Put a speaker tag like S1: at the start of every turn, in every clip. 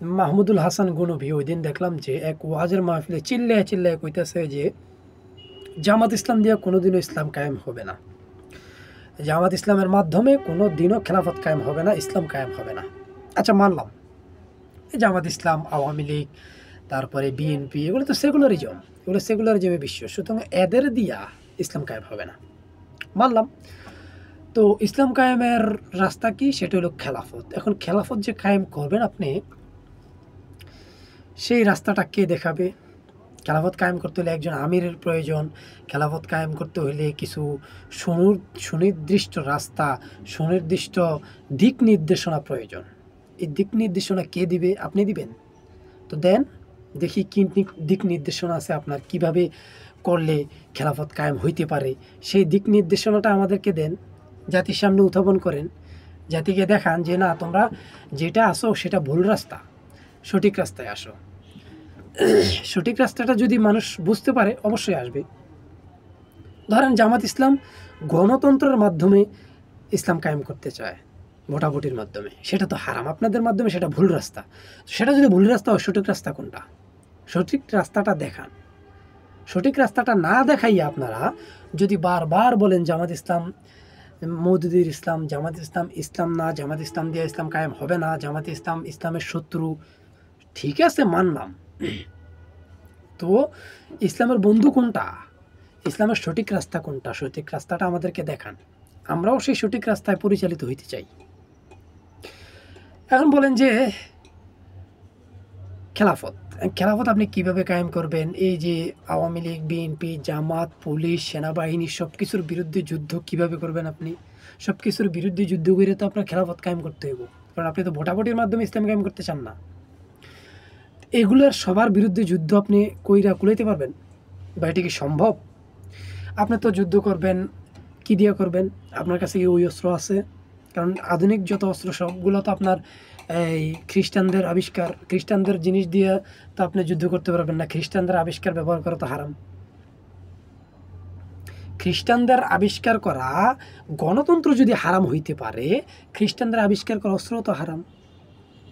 S1: মাহমুদুল হাসান গনবি ওই দিন দেখলাম যে এক ওয়াজের মাহফিলে চিল্লায় চিল্লায় কইতেছে যে জামাত ইসলাম দিয়ে কোনোদিনও ইসলাম কায়েম হবে না, জামাত ইসলামের মাধ্যমে কোনো দিনও খেলাফত কায়েম হবে না, ইসলাম কায়েম হবে না। আচ্ছা মানলাম, এই জামাত ইসলাম, আওয়ামী লীগ, তারপরে বিএনপি, এগুলো তো সেকুলারিজম, এগুলো সেকুলারিজমে বিশ্বাস, সুতরাং এদের দিয়া ইসলাম কায়েম হবে না, মানলাম। তো ইসলাম কায়েমের রাস্তা কি? সেটা হলো খেলাফত। এখন খেলাফত যে কায়েম করবেন আপনি, সেই রাস্তাটা কে দেখাবে? খেলাফত কায়েম করতে হলে একজন আমিরের প্রয়োজন, খেলাফত কায়েম করতে হলে কিছু সুনির্দিষ্ট রাস্তা, সুনির্দিষ্ট দিক নির্দেশনা প্রয়োজন। এই দিক নির্দেশনা কে দিবে? আপনি দিবেন? তো দেন দেখি কি দিক নির্দেশনা আছে আপনার, কিভাবে করলে খেলাফত কায়েম হইতে পারে, সেই দিক নির্দেশনাটা আমাদেরকে দেন, জাতির সামনে উত্থাপন করেন, জাতিকে দেখান যে না, তোমরা যেটা আসো সেটা ভুল রাস্তা, সঠিক রাস্তায় আসো। সঠিক রাস্তাটা যদি মানুষ বুঝতে পারে অবশ্যই আসবে। ধরেন জামাত ইসলাম গণতন্ত্রের মাধ্যমে ইসলাম কায়েম করতে চায়, ভোটাভুটির মাধ্যমে, সেটা তো হারাম, আপনাদের মাধ্যমে সেটা ভুল রাস্তা। সেটা যদি ভুল রাস্তা হয়, সঠিক রাস্তা কোনটা? সঠিক রাস্তাটা দেখান। সঠিক রাস্তাটা না দেখাইয়া আপনারা যদি বারবার বলেন জামাত ইসলাম মওদুদির ইসলাম, জামাত ইসলাম ইসলাম না, জামাত ইসলাম দিয়ে ইসলাম কায়েম হবে না, জামাত ইসলাম ইসলামের শত্রু, ঠিক আছে মানলাম, তো ইসলামের বন্ধু কোনটা? ইসলামের সঠিক রাস্তা কোনটা? সঠিক রাস্তাটা আমাদেরকে দেখান, আমরাও সেই সঠিক রাস্তায় পরিচালিত হইতে চাই। এখন বলেন যে খেলাফত, খেলাফত আপনি কিভাবে কায়েম করবেন? এই যে আওয়ামী লীগ, বিএনপি, জামাত, পুলিশ, সেনাবাহিনী সব কিছুর বিরুদ্ধে যুদ্ধ কিভাবে করবেন আপনি? সব কিছুর বিরুদ্ধে যুদ্ধ করে তো আপনার খেলাফত কায়েম করতে হইব, কারণ আপনি তো ভোটাভুটির মাধ্যমে ইসলাম কায়েম করতে চান না। এগুলোর সবার বিরুদ্ধে যুদ্ধ আপনি কইরা কুলাইতে পারবেন বা এটা কি সম্ভব? আপনি তো যুদ্ধ করবেন, কি দিয়ে করবেন? আপনার কাছে কি ওই অস্ত্র আছে? কারণ আধুনিক যত অস্ত্র সবগুলো তো আপনার এই খ্রিস্টানদের আবিষ্কার, খ্রিস্টানদের জিনিস দিয়ে তো আপনি যুদ্ধ করতে পারবেন না, খ্রিস্টানদের আবিষ্কার ব্যবহার করা তো হারাম। খ্রিস্টানদের আবিষ্কার করা গণতন্ত্র যদি হারাম হইতে পারে, খ্রিস্টানদের আবিষ্কার করা অস্ত্র তো হারাম,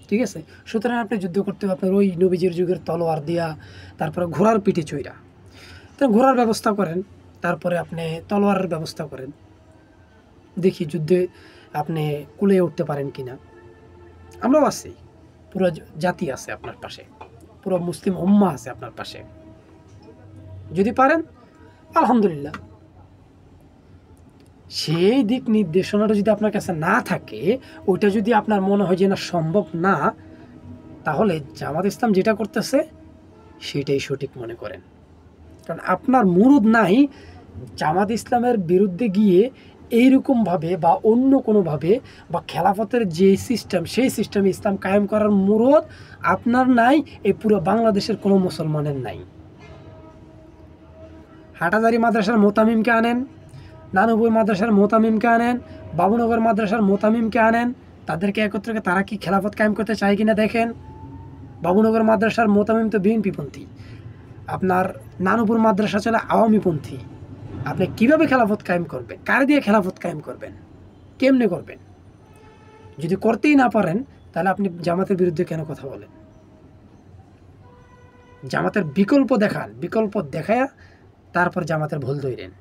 S1: ঠিক আছে? সুতরাং আপনি যুদ্ধ করতে হবে আপনার ওই নবীজির যুগের তলোয়ার দিয়া, তারপরে ঘোড়ার পিঠে চইরা, তো ঘোড়ার ব্যবস্থা করেন, তারপরে আপনি তলোয়ারের ব্যবস্থা করেন, দেখি যুদ্ধে আপনি কুলিয়ে উঠতে পারেন কিনা। আমরাও আছি, পুরো জাতি আছে আপনার পাশে, পুরো মুসলিম উম্মাহ আছে আপনার পাশে, যদি পারেন আলহামদুলিল্লাহ। সেই দিক নির্দেশনাটা যদি আপনার কাছে না থাকে, ওইটা যদি আপনার মনে হয় যে না সম্ভব না, তাহলে জামাত ইসলাম যেটা করতেছে সেটাই সঠিক মনে করেন। কারণ আপনার মুরুদ নাই জামাত ইসলামের বিরুদ্ধে গিয়ে এইরকমভাবে বা অন্য কোনোভাবে বা খেলাফতের যে সিস্টেম, সেই সিস্টেমে ইসলাম কায়েম করার মুরুদ আপনার নাই, এই পুরো বাংলাদেশের কোনো মুসলমানের নাই। হাটাজারি মাদ্রাসার মোতামিমকে আনেন, নানুপুর মাদ্রাসার মোতামিমকে আনেন, বাবুনগর মাদ্রাসার মোতামিমকে আনেন, তাদেরকে একত্রে তারা কি খেলাফত কায়েম করতে চায় কিনা দেখেন। বাবুনগর মাদ্রাসার মোতামিম তো বিএনপিপন্থী, আপনার নানুপুর মাদ্রাসা চলে আওয়ামীপন্থী। আপনি কিভাবে খেলাফত কায়েম করবেন? কার দিয়ে খেলাফত কায়েম করবেন? কেমনে করবেন? যদি করতেই না পারেন, তাহলে আপনি জামাতের বিরুদ্ধে কেন কথা বলেন? জামাতের বিকল্প দেখান, বিকল্প দেখায়া তারপর জামাতের ভুল ধরেন।